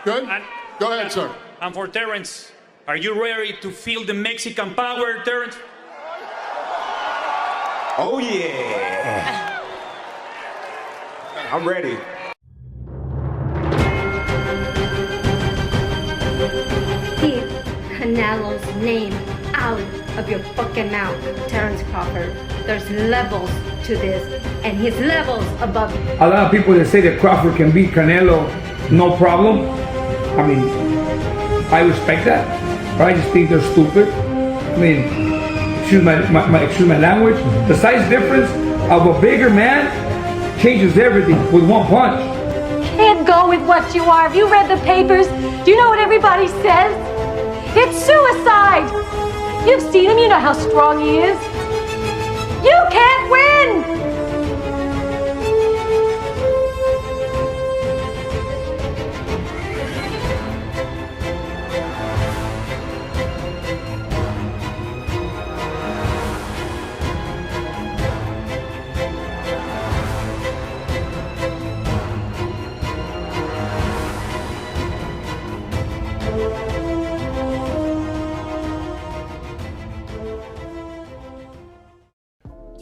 Good? And- Go ahead, sir. And for Terrence, are you ready to feel the Mexican power, Terrence? Oh, yeah. I'm ready. Keep Canelo's name out of your fucking mouth, Terrence Crawford. There's levels to this, and he's levels above you. A lot of people that say that Crawford can beat Canelo, no problem. I mean, I respect that, but I just think they're stupid. I mean, excuse my language. The size difference of a bigger man changes everything with one punch. Can't go with what you are. Have you read the papers? Do you know what everybody says? It's suicide. You've seen him. You know how strong he is. You can't win.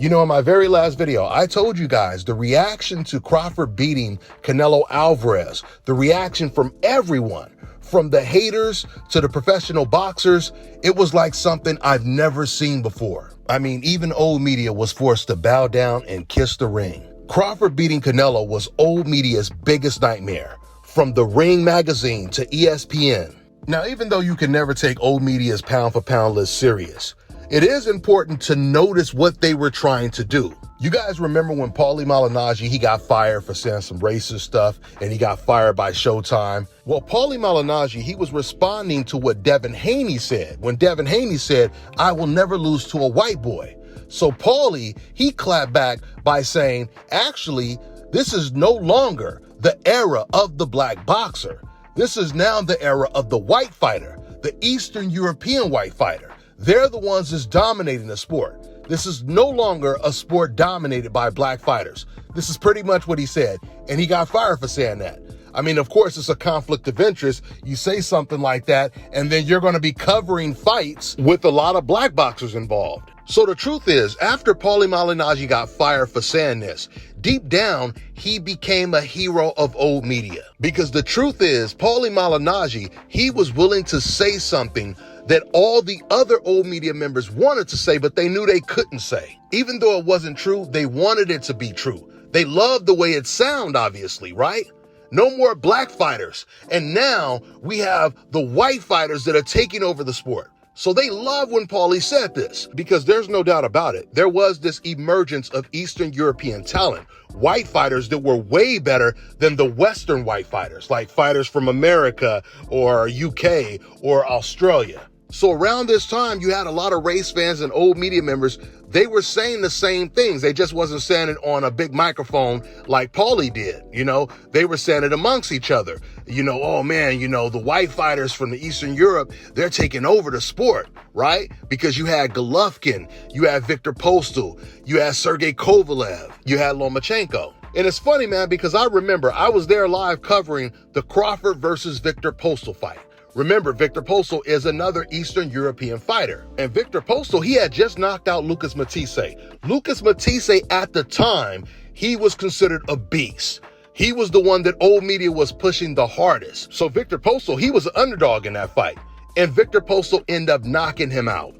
You know, in my very last video, I told you guys the reaction to Crawford beating Canelo Alvarez, the reaction from everyone, from the haters to the professional boxers, it was like something I've never seen before. I mean, even old media was forced to bow down and kiss the ring. Crawford beating Canelo was old media's biggest nightmare, from the Ring magazine to ESPN. Now, even though you can never take old media's pound for pound list serious, it is important to notice what they were trying to do. You guys remember when Paulie Malignaggi, he got fired for saying some racist stuff and he got fired by Showtime? Well, Paulie Malignaggi, he was responding to what Devin Haney said. When Devin Haney said, "I will never lose to a white boy." So Paulie, he clapped back by saying, actually, this is no longer the era of the black boxer. This is now the era of the white fighter, the Eastern European white fighter. They're the ones that's dominating the sport. This is no longer a sport dominated by black fighters. This is pretty much what he said, and he got fired for saying that. I mean, of course, it's a conflict of interest. You say something like that, and then you're going to be covering fights with a lot of black boxers involved. So the truth is, after Paulie Malignaggi got fired for saying this, deep down, he became a hero of old media. Because the truth is, Paulie Malignaggi, he was willing to say something that all the other old media members wanted to say, but they knew they couldn't say. Even though it wasn't true, they wanted it to be true. They loved the way it sounded, obviously, right? No more black fighters. And now we have the white fighters that are taking over the sport. So they love when Paulie said this, because there's no doubt about it. There was this emergence of Eastern European talent, white fighters that were way better than the Western white fighters, like fighters from America or UK or Australia. So around this time, you had a lot of race fans and old media members. They were saying the same things. They just wasn't saying it on a big microphone like Paulie did. You know, they were saying it amongst each other. You know, oh man, you know, the white fighters from the Eastern Europe, they're taking over the sport, right? Because you had Golovkin, you had Viktor Postol, you had Sergey Kovalev, you had Lomachenko. And it's funny, man, because I remember I was there live covering the Crawford versus Viktor Postol fight. Remember, Viktor Postol is another Eastern European fighter. And Viktor Postol, he had just knocked out Lucas Matthysse. Lucas Matthysse, at the time, he was considered a beast. He was the one that old media was pushing the hardest. So Viktor Postol, he was an underdog in that fight. And Viktor Postol ended up knocking him out.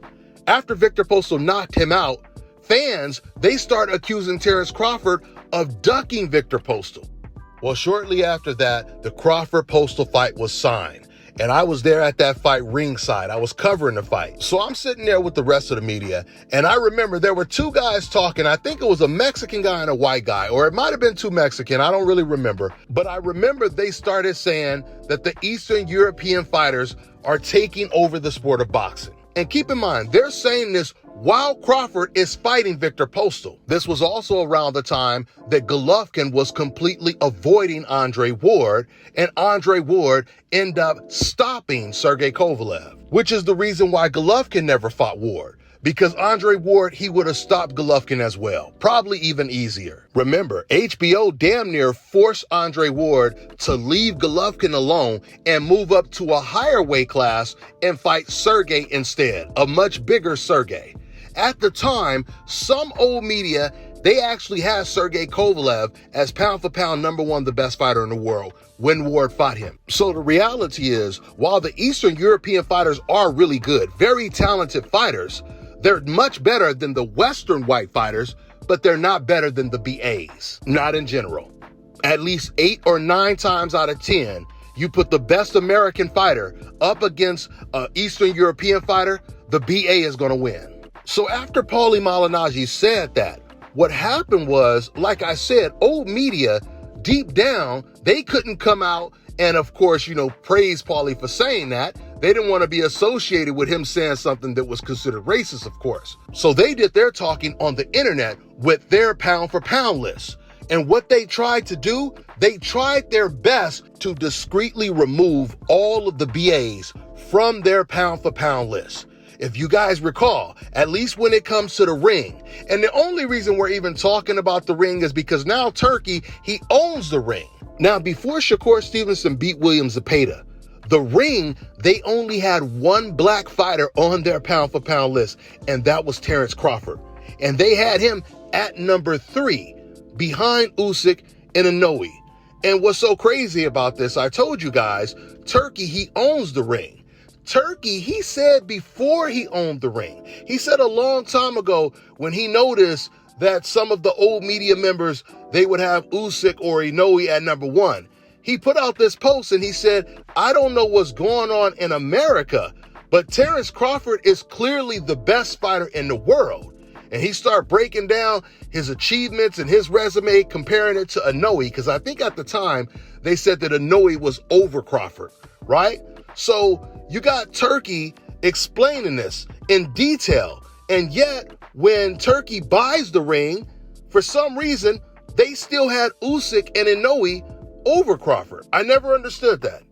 After Viktor Postol knocked him out, fans, they started accusing Terrence Crawford of ducking Viktor Postol. Well, shortly after that, the Crawford-Postol fight was signed. And I was there at that fight ringside. I was covering the fight. So I'm sitting there with the rest of the media. And I remember there were two guys talking. I think it was a Mexican guy and a white guy, or it might have been two Mexican. I don't really remember. But I remember they started saying that the Eastern European fighters are taking over the sport of boxing. And keep in mind, they're saying this while Crawford is fighting Viktor Postol. This was also around the time that Golovkin was completely avoiding Andre Ward, and Andre Ward ended up stopping Sergey Kovalev, which is the reason why Golovkin never fought Ward, because Andre Ward, he would have stopped Golovkin as well, probably even easier. Remember, HBO damn near forced Andre Ward to leave Golovkin alone and move up to a higher weight class and fight Sergey instead, a much bigger Sergey. At the time, some old media, they actually had Sergey Kovalev as pound for pound #1, the best fighter in the world when Ward fought him. So the reality is, while the Eastern European fighters are really good, very talented fighters, they're much better than the Western white fighters, but they're not better than the BAs, not in general. At least 8 or 9 times out of 10, you put the best American fighter up against an Eastern European fighter, the BA is going to win. So after Paulie Malignaggi said that, what happened was, like I said, old media, deep down, they couldn't come out and, of course, praise Paulie for saying that. They didn't want to be associated with him saying something that was considered racist, of course. So they did their talking on the internet with their pound for pound list. And what they tried to do, they tried their best to discreetly remove all of the BAs from their pound for pound list. If you guys recall, at least when it comes to the ring, and the only reason we're even talking about the ring is because now Turki, he owns the ring. Now, before Shakur Stevenson beat William Zepeda, the ring, they only had one black fighter on their pound for pound list, and that was Terrence Crawford. And they had him at number 3, behind Usyk and Inoue. And what's so crazy about this, I told you guys, Turki, he owns the ring. Turki, he said before he owned the ring, he said a long time ago when he noticed that some of the old media members, they would have Usyk or Inoue at number 1. He put out this post and he said, I don't know what's going on in America, but Terrence Crawford is clearly the best fighter in the world. And he started breaking down his achievements and his resume, comparing it to Inoue, because I think at the time they said that Inoue was over Crawford, right? So you got Turki explaining this in detail. And yet, when Turki buys the ring, for some reason, they still had Usyk and Inoue over Crawford. I never understood that.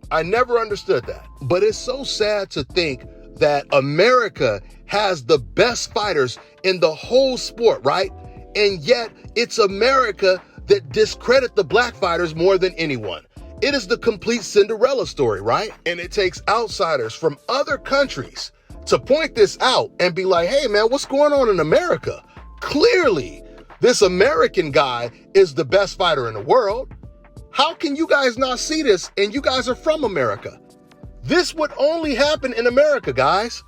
But it's so sad to think that America has the best fighters in the whole sport, right? And yet, it's America that discredit the black fighters more than anyone. It is the complete Cinderella story, right? And it takes outsiders from other countries to point this out and be like, hey man, what's going on in America? Clearly, this American guy is the best fighter in the world. How can you guys not see this? And you guys are from America. This would only happen in America, guys.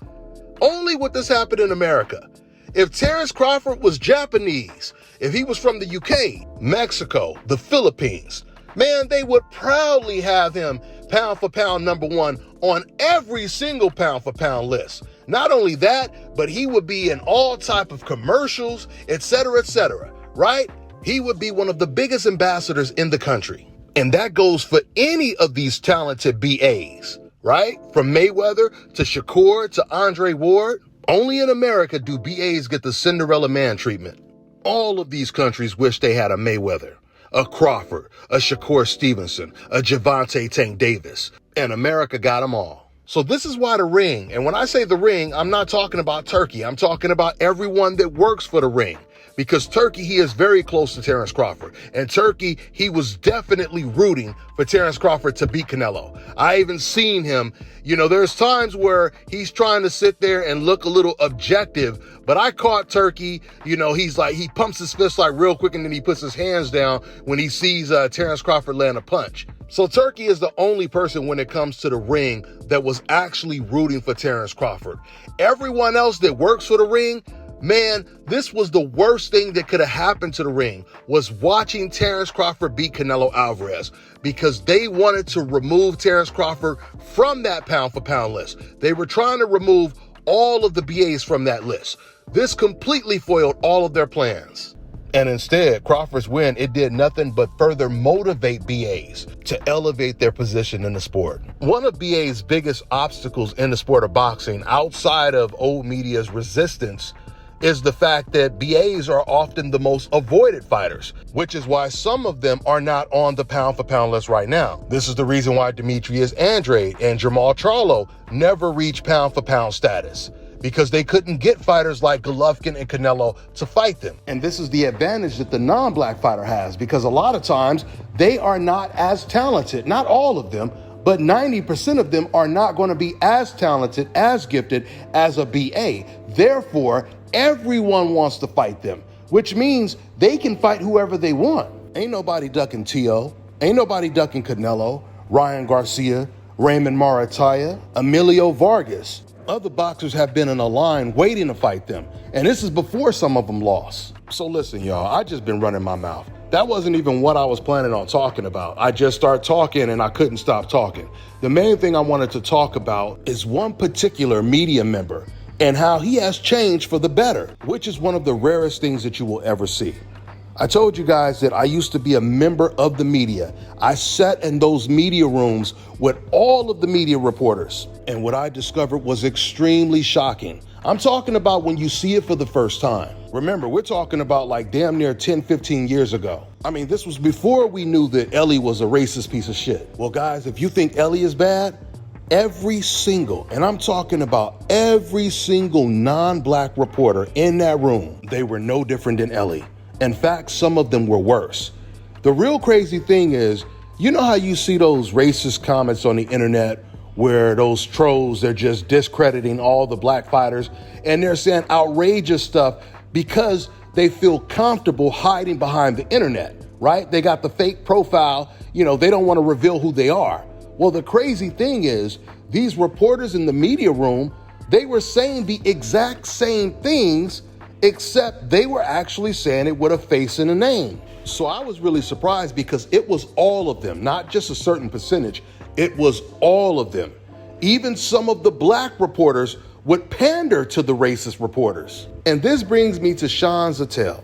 Only would this happen in America. If Terrence Crawford was Japanese, if he was from the UK, Mexico, the Philippines, man, they would proudly have him pound for pound #1 on every single pound for pound list. Not only that, but he would be in all type of commercials, etc., right? He would be one of the biggest ambassadors in the country. And that goes for any of these talented BAs, right? From Mayweather to Shakur to Andre Ward. Only in America do BAs get the Cinderella man treatment. All of these countries wish they had a Mayweather, a Crawford, a Shakur Stevenson, a Gervonta Tank Davis, and America got them all. So this is why the ring, and when I say the ring, I'm not talking about Turki. I'm talking about everyone that works for the ring. Because Turki, he is very close to Terrence Crawford. And Turki, he was definitely rooting for Terrence Crawford to beat Canelo. I even seen him, there's times where he's trying to sit there and look a little objective, but I caught Turki, he's like, he pumps his fist like real quick and then he puts his hands down when he sees Terrence Crawford land a punch. So Turki is the only person when it comes to the ring that was actually rooting for Terrence Crawford. Everyone else that works for the ring, man, this was the worst thing that could have happened to the ring, was watching Terrence Crawford beat Canelo Alvarez, because they wanted to remove Terrence Crawford from that pound for pound list. They were trying to remove all of the BAs from that list. This completely foiled all of their plans. And instead, Crawford's win, it did nothing but further motivate BAs to elevate their position in the sport. One of BA's biggest obstacles in the sport of boxing, outside of old media's resistance, is the fact that BAs are often the most avoided fighters, which is why some of them are not on the pound for pound list right now. This is the reason why Demetrius Andrade and Jermall Charlo never reached pound for pound status, because they couldn't get fighters like Golovkin and Canelo to fight them. And this is the advantage that the non-black fighter has, because a lot of times they are not as talented, not all of them, but 90% of them are not going to be as talented, as gifted as a BA. Therefore, everyone wants to fight them, which means they can fight whoever they want. Ain't nobody ducking T.O., ain't nobody ducking Canelo, Ryan Garcia, Raymond Morataya, Emilio Vargas. Other boxers have been in a line waiting to fight them, and this is before some of them lost. So listen, y'all, I just been running my mouth. That wasn't even what I was planning on talking about. I just started talking and I couldn't stop talking. The main thing I wanted to talk about is one particular media member and how he has changed for the better, which is one of the rarest things that you will ever see. I told you guys that I used to be a member of the media. I sat in those media rooms with all of the media reporters, and what I discovered was extremely shocking. I'm talking about when you see it for the first time. Remember, we're talking about like damn near 10, 15 years ago. I mean, this was before we knew that Ellie was a racist piece of shit. Well, guys, if you think Ellie is bad, every single, and I'm talking about every single non-black reporter in that room, they were no different than Ellie. In fact, some of them were worse. The real crazy thing is, you know how you see those racist comments on the internet where those trolls, they're just discrediting all the black fighters and they're saying outrageous stuff because they feel comfortable hiding behind the internet, right? They got the fake profile, you know, they don't want to reveal who they are. Well, the crazy thing is, these reporters in the media room, they were saying the exact same things, except they were actually saying it with a face and a name. So I was really surprised because it was all of them, not just a certain percentage. It was all of them. Even some of the black reporters would pander to the racist reporters. And this brings me to Sean Zettel.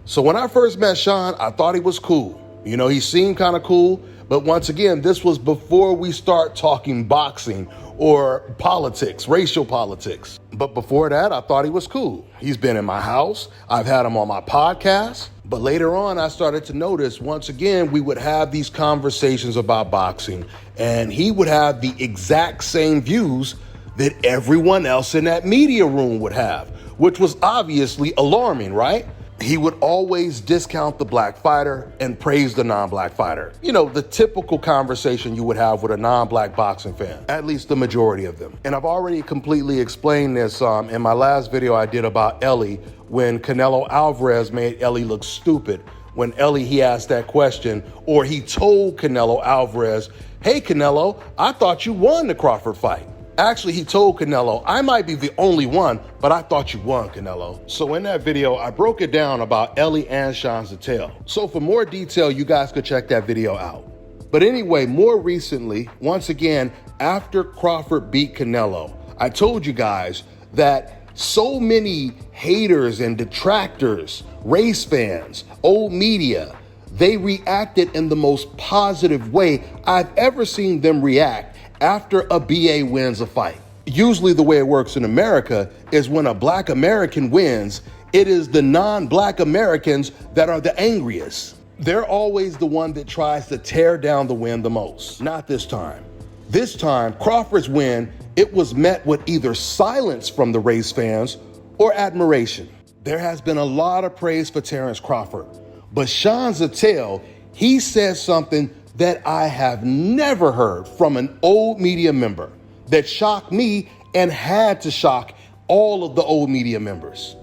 So when I first met Sean, I thought he was cool. You know, he seemed kind of cool. But once again, this was before we start talking boxing or politics, racial politics. But before that, I thought he was cool. He's been in my house. I've had him on my podcast. But later on, I started to notice, once again, we would have these conversations about boxing, and he would have the exact same views that everyone else in that media room would have, which was obviously alarming, right? He would always discount the black fighter and praise the non-black fighter. You know, the typical conversation you would have with a non-black boxing fan, at least the majority of them. And I've already completely explained this in my last video I did about Ellie, when Canelo Alvarez made Ellie look stupid. When Ellie, he asked that question, or he told Canelo Alvarez, hey, Canelo, I thought you won the Crawford fight. Actually, he told Canelo, I might be the only one, but I thought you won, Canelo. So in that video, I broke it down about Ellie and Sean Zettel. So for more detail, you guys could check that video out. But anyway, more recently, once again, after Crawford beat Canelo, I told you guys that so many haters and detractors, race fans, old media, they reacted in the most positive way I've ever seen them react after a BA wins a fight. Usually the way it works in America is when a black American wins, it is the non-black Americans that are the angriest. They're always the one that tries to tear down the win the most. Not this time. This time, Crawford's win, it was met with either silence from the race fans or admiration. There has been a lot of praise for Terence Crawford, but Sean Zettel, he said something that I have never heard from an old media member that shocked me and had to shock all of the old media members.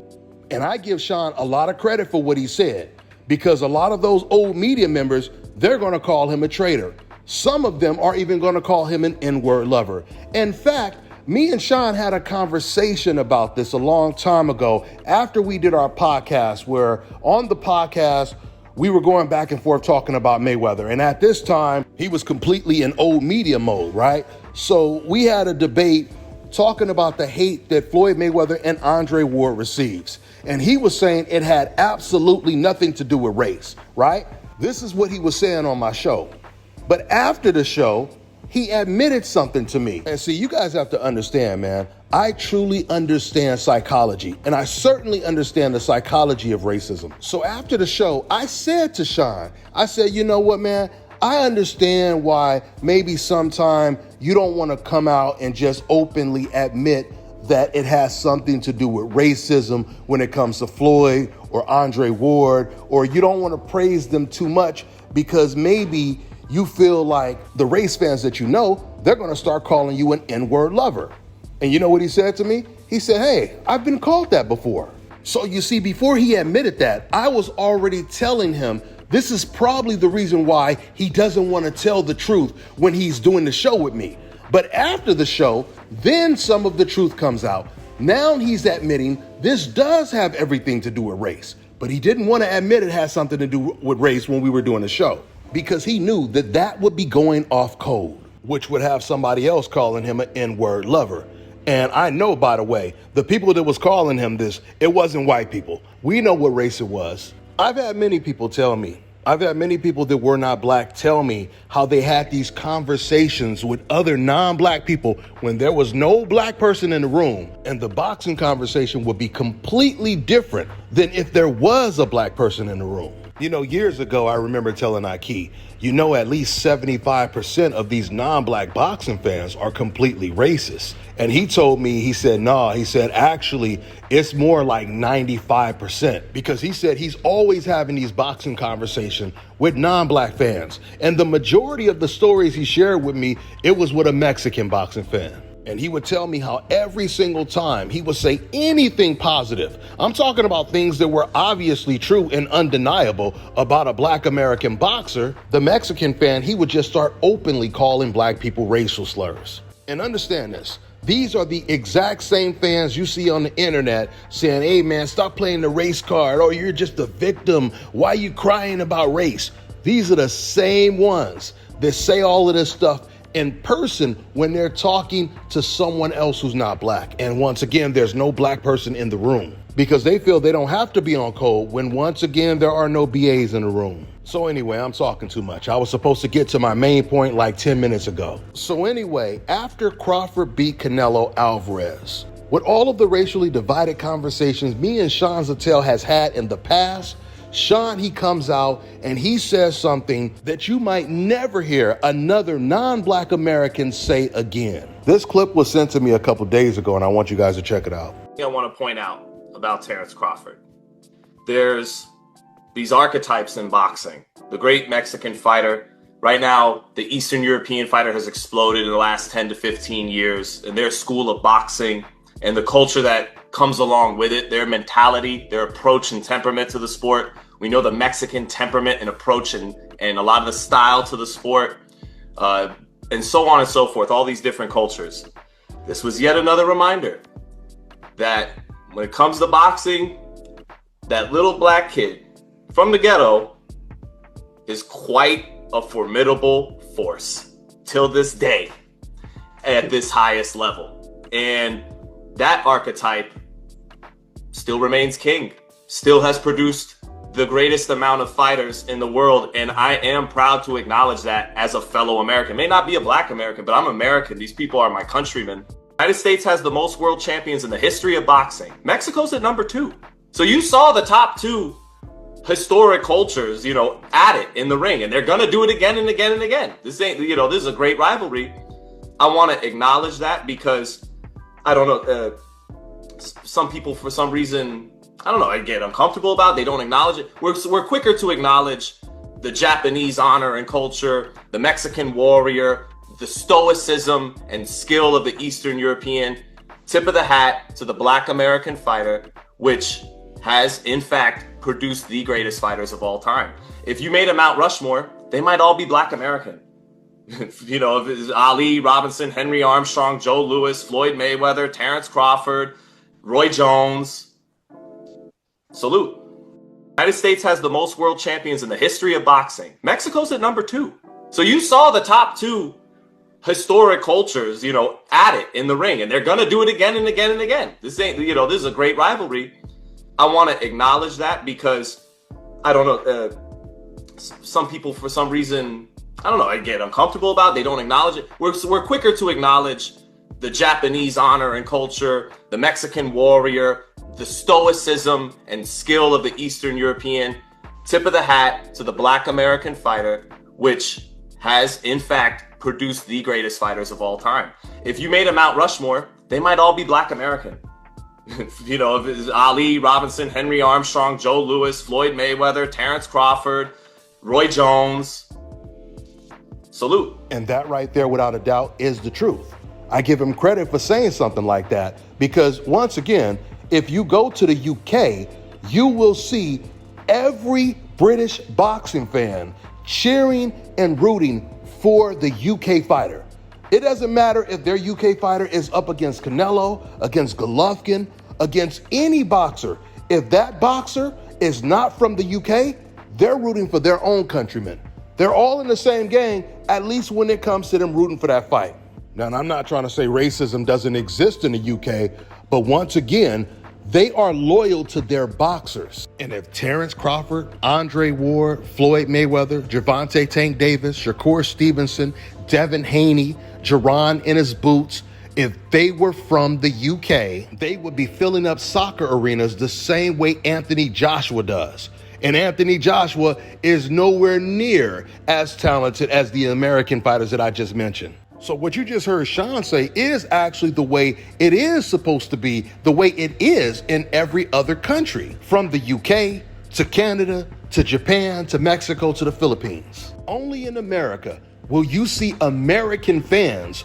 And I give Sean a lot of credit for what he said, because a lot of those old media members, they're going to call him a traitor. Some of them are even going to call him an N-word lover. In fact, me and Sean had a conversation about this a long time ago after we did our podcast, where on the podcast, we were going back and forth talking about Mayweather. And at this time, he was completely in old media mode, right? So we had a debate talking about the hate that Floyd Mayweather and Andre Ward receives. And he was saying it had absolutely nothing to do with race, right? This is what he was saying on my show. But after the show, he admitted something to me. And see, you guys have to understand, man, I truly understand psychology, and I certainly understand the psychology of racism. So after the show, I said to Sean, I said, you know what, man, I understand why maybe sometime you don't want to come out and just openly admit that it has something to do with racism when it comes to Floyd or Andre Ward, or you don't want to praise them too much because maybe you feel like the race fans that you know, they're going to start calling you an N-word lover. And you know what he said to me? He said, hey, I've been called that before. So you see, before he admitted that, I was already telling him this is probably the reason why he doesn't want to tell the truth when he's doing the show with me. But after the show, then some of the truth comes out. Now he's admitting this does have everything to do with race, but he didn't want to admit it has something to do with race when we were doing the show because he knew that that would be going off code, which would have somebody else calling him an N-word lover. And I know, by the way, the people that was calling him this, it wasn't white people. We know what race it was. I've had many people that were not black tell me how they had these conversations with other non-black people when there was no black person in the room, and the boxing conversation would be completely different than if there was a black person in the room. You know, years ago, I remember telling Aki, you know, at least 75% of these non-black boxing fans are completely racist. And he told me, he said, actually, it's more like 95%, because he said he's always having these boxing conversations with non-black fans. And the majority of the stories he shared with me, it was with a Mexican boxing fan. And he would tell me how every single time he would say anything positive, I'm talking about things that were obviously true and undeniable about a black American boxer, the Mexican fan, he would just start openly calling black people racial slurs. And understand this, these are the exact same fans you see on the internet saying, hey man, stop playing the race card, or you're just a victim, why are you crying about race? These are the same ones that say all of this stuff in person when they're talking to someone else who's not black. And once again, there's no black person in the room because they feel they don't have to be on code when once again, there are no BAs in the room. So anyway, I'm talking too much. I was supposed to get to my main point like 10 minutes ago. So anyway, after Crawford beat Canelo Alvarez, with all of the racially divided conversations me and Sean Zattel has had in the past, Sean, he comes out and he says something that you might never hear another non-black American say again. This clip was sent to me a couple days ago and I want you guys to check it out. I want to point out about Terence Crawford. There's these archetypes in boxing. The great Mexican fighter. Right now, the Eastern European fighter has exploded in the last 10 to 15 years, and their school of boxing and the culture that comes along with it, their mentality, their approach and temperament to the sport. We know the Mexican temperament and approach and a lot of the style to the sport, and so on and so forth, all these different cultures. This was yet another reminder that when it comes to boxing, that little black kid from the ghetto is quite a formidable force till this day at this highest level. And that archetype still remains king, still has produced the greatest amount of fighters in the world. And I am proud to acknowledge that as a fellow American. May not be a black American, but I'm American. These people are my countrymen. The United States has the most world champions in the history of boxing. Mexico's at number 2. So you saw the top 2 historic cultures, at it in the ring, and they're gonna do it again and again and again. This ain't, this is a great rivalry. I want to acknowledge that because I don't know, some people for some reason, I don't know, I get uncomfortable about it. They don't acknowledge it. We're quicker to acknowledge the Japanese honor and culture, the Mexican warrior, the stoicism and skill of the Eastern European. Tip of the hat to the black American fighter, which has in fact produced the greatest fighters of all time. If you made a Mount Rushmore, they might all be black American. If it's Ali, Robinson, Henry Armstrong, Joe Louis, Floyd Mayweather, Terence Crawford, Roy Jones. Salute. The United States has the most world champions in the history of boxing. Mexico's at number 2. So you saw the top 2 historic cultures, at it in the ring, and they're gonna do it again and again and again. This ain't, this is a great rivalry. I want to acknowledge that because I don't know, some people for some reason, I don't know, I get uncomfortable about it. They don't acknowledge it. We're quicker to acknowledge the Japanese honor and culture, the Mexican warrior, the stoicism and skill of the Eastern European. Tip of the hat to the black American fighter, which has in fact produced the greatest fighters of all time. If you made a Mount Rushmore, they might all be Black American. You know, if it's Ali, Robinson, Henry Armstrong, Joe Louis, Floyd Mayweather, Terrence Crawford, Roy Jones. Salute. And that right there, without a doubt, is the truth. I give him credit for saying something like that because, once again, if you go to the UK, you will see every British boxing fan cheering and rooting for the UK fighter. It doesn't matter if their UK fighter is up against Canelo, against Golovkin, against any boxer. If that boxer is not from the UK, they're rooting for their own countrymen. They're all in the same gang, at least when it comes to them rooting for that fight. Now, I'm not trying to say racism doesn't exist in the UK, but once again, they are loyal to their boxers. And if Terrence Crawford, Andre Ward, Floyd Mayweather, Gervonta Tank Davis, Shakur Stevenson, Devin Haney, Jerron in his boots, if they were from the UK, they would be filling up soccer arenas the same way Anthony Joshua does. And Anthony Joshua is nowhere near as talented as the American fighters that I just mentioned. So what you just heard Sean say is actually the way it is supposed to be, the way it is in every other country, from the UK to Canada to Japan to Mexico to the Philippines. Only in America will you see American fans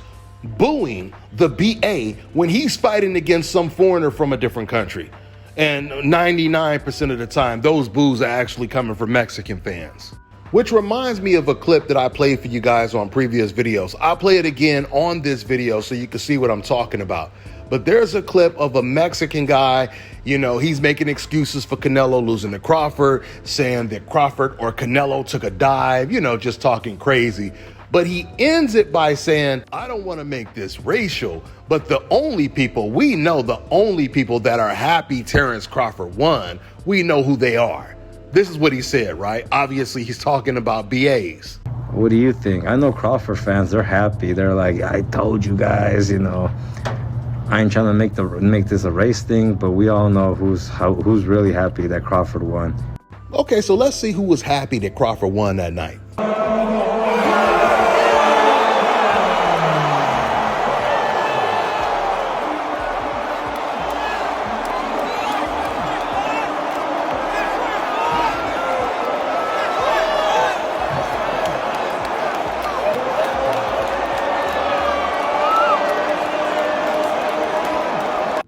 booing the BA when he's fighting against some foreigner from a different country. And 99% of the time, those boos are actually coming from Mexican fans. Which reminds me of a clip that I played for you guys on previous videos. I'll play it again on this video so you can see what I'm talking about. But there's a clip of a Mexican guy, you know, he's making excuses for Canelo losing to Crawford, saying that Crawford or Canelo took a dive, you know, just talking crazy. But he ends it by saying, I don't want to make this racial, but the only people that are happy Terrence Crawford won, we know who they are. This is what he said, right? Obviously, he's talking about BAs. What do you think? I know Crawford fans, they're happy. They're like, I told you guys, you know, I ain't trying to make this a race thing, but we all know who's really happy that Crawford won. Okay, so let's see who was happy that Crawford won that night.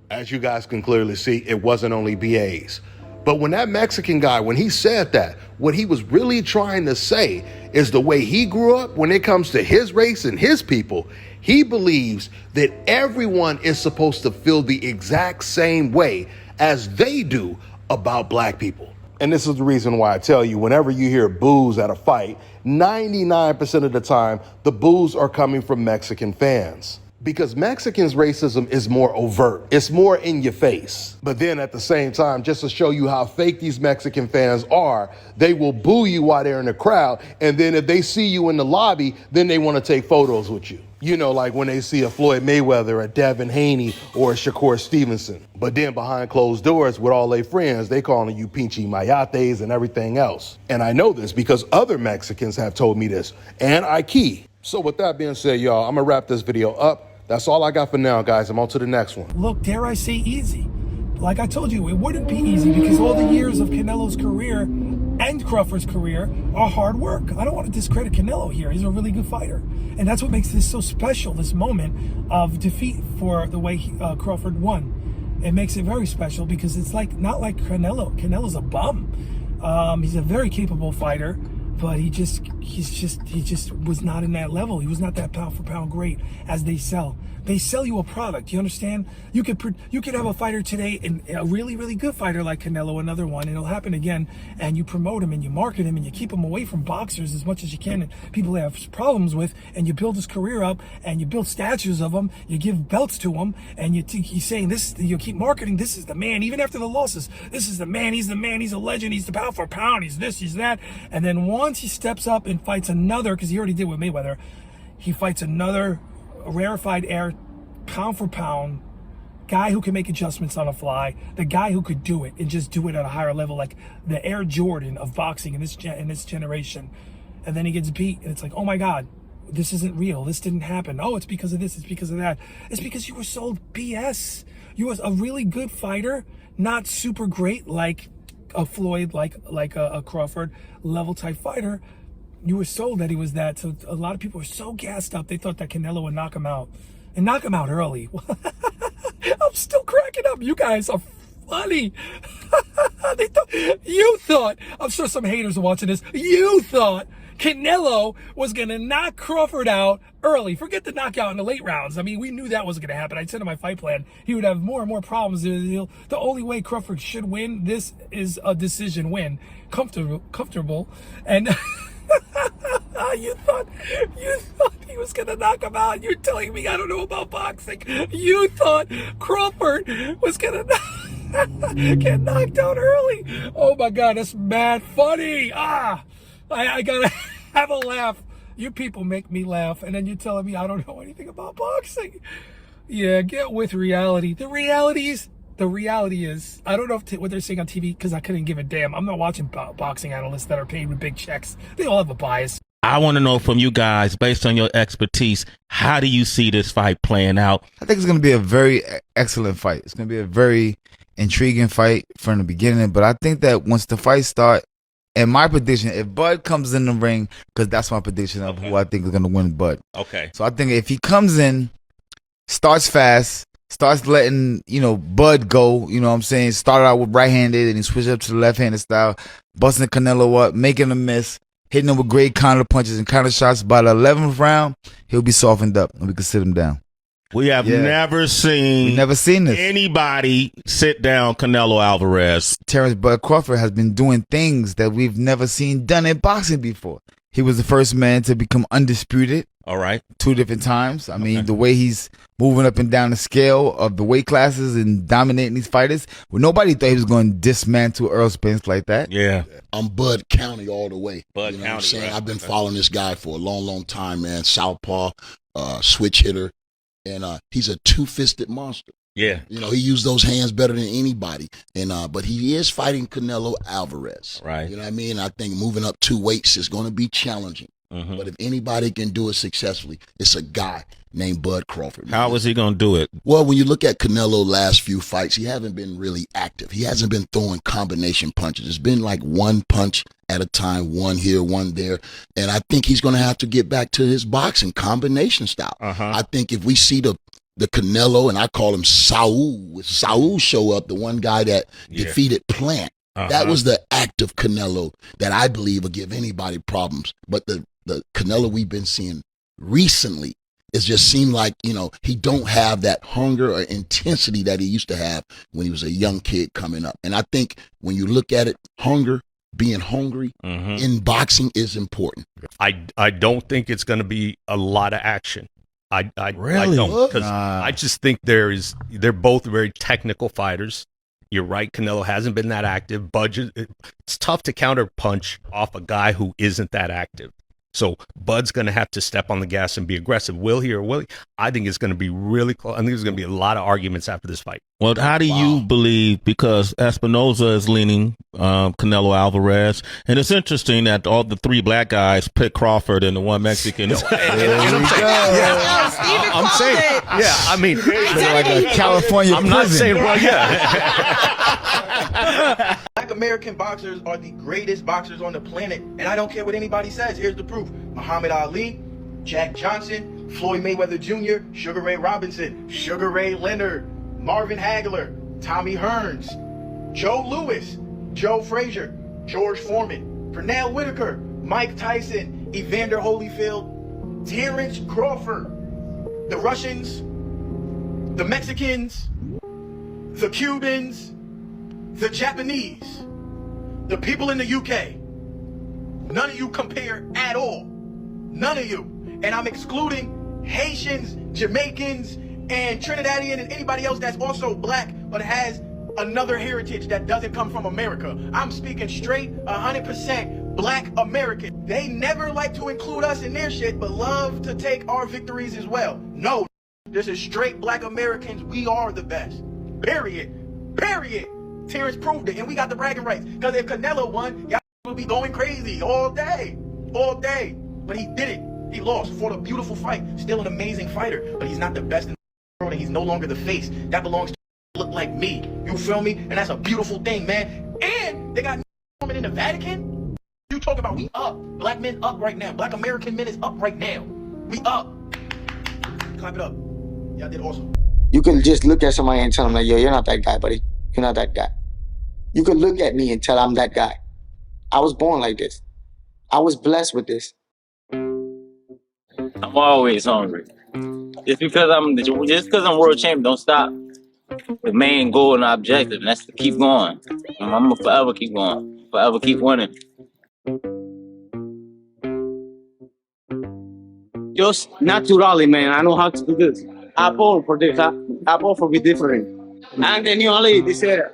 As you guys can clearly see, it wasn't only BAs. But when that Mexican guy, when he said that, what he was really trying to say is the way he grew up when it comes to his race and his people, he believes that everyone is supposed to feel the exact same way as they do about black people. And this is the reason why I tell you, whenever you hear boos at a fight, 99% of the time, the boos are coming from Mexican fans. Because Mexicans' racism is more overt. It's more in your face. But then at the same time, just to show you how fake these Mexican fans are, they will boo you while they're in the crowd. And then if they see you in the lobby, then they want to take photos with you. You know, like when they see a Floyd Mayweather, a Devin Haney, or a Shakur Stevenson. But then behind closed doors with all their friends, they calling you Pinche Mayates and everything else. And I know this because other Mexicans have told me this, and I key. So with that being said, y'all, I'm gonna wrap this video up. That's all I got for now, guys. I'm on to the next one. Look, dare I say easy? Like I told you, it wouldn't be easy because all the years of Canelo's career and Crawford's career are hard work. I don't want to discredit Canelo here. He's a really good fighter. And that's what makes this so special, this moment of defeat for the way Crawford won. It makes it very special because it's like not like Canelo. Canelo's a bum. He's a very capable fighter, but he just was not in that level. He was not that pound for pound great as they sell. They sell you a product. You understand? You could have a fighter today, and a really, really good fighter like Canelo, another one, and it'll happen again. And you promote him and you market him and you keep him away from boxers as much as you can, and people they have problems with. And you build his career up, and you build statues of him. You give belts to him, and he's saying this. You keep marketing. This is the man, even after the losses. This is the man. He's the man. He's a legend. He's the pound for pound. He's this. He's that. And then once he steps up and fights another, because he already did with Mayweather, he fights another rarefied air, pound for pound guy who can make adjustments on the fly, the guy who could do it and just do it at a higher level, like the Air Jordan of boxing in this generation. And then he gets beat, and it's like, oh my God, this isn't real. This didn't happen. Oh, it's because of this. It's because of that. It's because you were sold BS. You was a really good fighter, not super great like a Floyd, like a Crawford level type fighter. You were sold that he was that. So a lot of people were so gassed up. They thought that Canelo would knock him out and knock him out early. I'm still cracking up. You guys are funny. You thought, I'm sure some haters are watching this. You thought Canelo was going to knock Crawford out early. Forget the knockout in the late rounds. I mean, we knew that wasn't going to happen. I said in my fight plan, he would have more and more problems. The only way Crawford should win, this is a decision win. Comfortable. And you thought he was going to knock him out. You're telling me I don't know about boxing. You thought Crawford was going to get knocked out early. Oh my God, that's mad funny. I gotta have a laugh. You people make me laugh, and then you're telling me I don't know anything about boxing. Yeah, get with reality. The reality is, I don't know what they're saying on TV because I couldn't give a damn. I'm not watching boxing analysts that are paid with big checks. They all have a bias. I want to know from you guys, based on your expertise, how do you see this fight playing out? I think it's going to be a very excellent fight. It's going to be a very intriguing fight from the beginning, but I think that once the fight starts, and my prediction, if Bud comes in the ring, because that's my prediction of who I think is going to win, Bud. Okay. So I think if he comes in, starts fast, starts letting, Bud go, you know what I'm saying? Started out with right-handed and he switched up to the left-handed style, busting Canelo up, making him miss, hitting him with great counter punches and counter shots. By the 11th round, he'll be softened up and we can sit him down. We have never seen this. Anybody sit down Canelo Alvarez. Terrence Bud Crawford has been doing things that we've never seen done in boxing before. He was the first man to become undisputed. All right. 2 different times. I mean, the way he's moving up and down the scale of the weight classes and dominating these fighters. Well, nobody thought he was going to dismantle Earl Spence like that. Yeah. I'm Bud County all the way. Bud you know County, what I'm saying? right. I've been following this guy for a long, long time, man. Southpaw, switch hitter. And he's a two-fisted monster. Yeah. He used those hands better than anybody. And but he is fighting Canelo Alvarez. Right. You know what I mean? I think moving up 2 weights is going to be challenging. Mm-hmm. But if anybody can do it successfully, it's a guy named Bud Crawford. How is he going to do it? Well, when you look at Canelo last few fights, he hasn't been really active. He hasn't been throwing combination punches. It's been like one punch at a time, one here, one there. And I think he's going to have to get back to his boxing combination style. I think if we see the Canelo, and I call him Saul, with Saul show up, the one guy that defeated Plant, that was the active Canelo that I believe will give anybody problems. But the Canelo we've been seeing recently, it just seemed like, he don't have that hunger or intensity that he used to have when he was a young kid coming up. And I think when you look at it, being hungry in boxing is important. I don't think it's going to be a lot of action. I Really? don't, because I just think they're both very technical fighters. You're right, Canelo hasn't been that active. It's tough to counter punch off a guy who isn't that active. So Bud's going to have to step on the gas and be aggressive. Will he or will he? I think it's going to be really close. I think there's going to be a lot of arguments after this fight. Well, how do you believe, because Espinoza is leaning Canelo Alvarez, and it's interesting that all the 3 black guys pick Crawford and the 1 Mexican. I'm saying, I mean, like a California I'm not prison. saying, well, Black American boxers are the greatest boxers on the planet, and I don't care what anybody says. Here's the proof. Muhammad Ali, Jack Johnson, Floyd Mayweather Jr., Sugar Ray Robinson, Sugar Ray Leonard, Marvin Hagler, Tommy Hearns, Joe Louis, Joe Frazier, George Foreman, Pernell Whitaker, Mike Tyson, Evander Holyfield, Terrence Crawford, the Russians, the Mexicans, the Cubans, the Japanese, the people in the UK. None of you compare at all. None of you. And I'm excluding Haitians, Jamaicans, and Trinidadian and anybody else that's also black but has another heritage that doesn't come from America. I'm speaking straight 100% black American. They never like to include us in their shit but love to take our victories as well. No, this is straight black Americans. We are the best. Period. Period. Terrence proved it, and we got the bragging rights. Because if Canelo won, y'all would be going crazy all day. All day. But he did it. He lost, fought a beautiful fight, still an amazing fighter, but he's not the best in the world, and he's no longer the face. That belongs to look like me. You feel me? And that's a beautiful thing, man. And they got women in the Vatican. You talk about we up. Black men up right now. Black American men is up right now. We up. Clap it up. Y'all did awesome. You can just look at somebody and tell them, like, yo, you're not that guy, buddy. You're not that guy. You can look at me and tell I'm that guy. I was born like this. I was blessed with this. I'm always hungry. Just because I'm world champion, don't stop. The main goal and objective, and that's to keep going. I'm gonna forever keep going, forever keep winning. Just naturally, man. I know how to do this. I born for this. I born for be different. And then you only they said.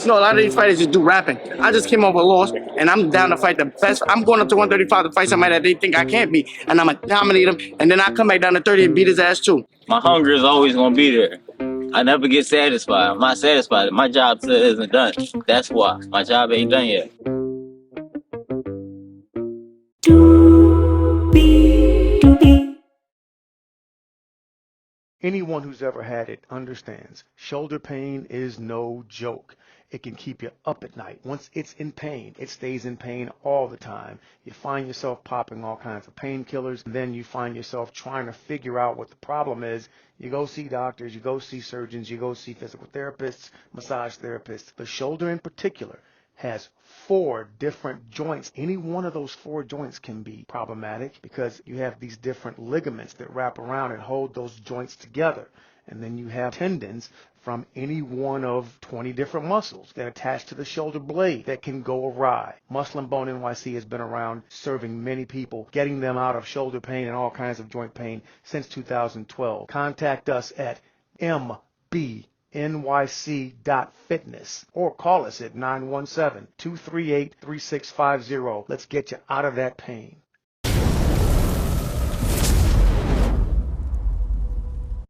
No, a lot of these fighters just do rapping. I just came off a loss, and I'm down to fight the best. I'm going up to 135 to fight somebody that they think I can't beat, and I'm gonna dominate him. And then I come back down to 30 and beat his ass too. My hunger is always gonna be there. I never get satisfied. I'm not satisfied. My job still isn't done. That's why my job ain't done yet. Anyone who's ever had it understands shoulder pain is no joke. It can keep you up at night. Once it's in pain, it stays in pain all the time. You find yourself popping all kinds of painkillers, and then you find yourself trying to figure out what the problem is. You go see doctors, you go see surgeons, you go see physical therapists, massage therapists. The shoulder in particular has 4 different joints. Any one of those 4 joints can be problematic because you have these different ligaments that wrap around and hold those joints together. And then you have tendons from any one of 20 different muscles that attach to the shoulder blade that can go awry. Muscle and Bone NYC has been around serving many people, getting them out of shoulder pain and all kinds of joint pain since 2012. Contact us at mbnyc.fitness or call us at 917-238-3650. Let's get you out of that pain.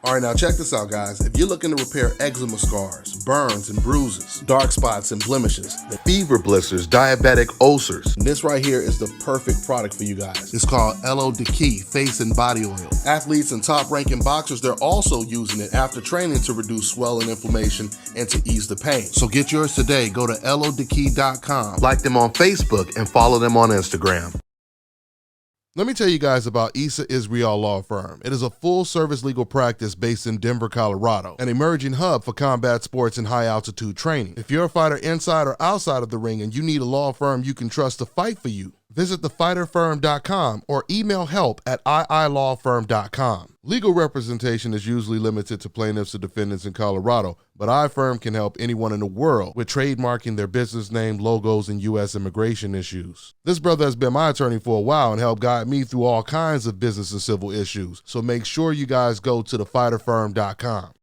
All right, now check this out, guys. If you're looking to repair eczema scars, burns and bruises, dark spots and blemishes, the fever blisters, diabetic ulcers, this right here is the perfect product for you guys. It's called Elo Diki Face and Body Oil. Athletes and top-ranking boxers, they're also using it after training to reduce swelling, inflammation, and to ease the pain. So get yours today. Go to elodiki.com, like them on Facebook, and follow them on Instagram. Let me tell you guys about Issa Israel Law Firm. It is a full-service legal practice based in Denver, Colorado, an emerging hub for combat sports and high-altitude training. If you're a fighter inside or outside of the ring and you need a law firm you can trust to fight for you, visit thefighterfirm.com or email help@iilawfirm.com. Legal representation is usually limited to plaintiffs or defendants in Colorado, but iFirm can help anyone in the world with trademarking their business name, logos, and U.S. immigration issues. This brother has been my attorney for a while and helped guide me through all kinds of business and civil issues, so make sure you guys go to thefighterfirm.com.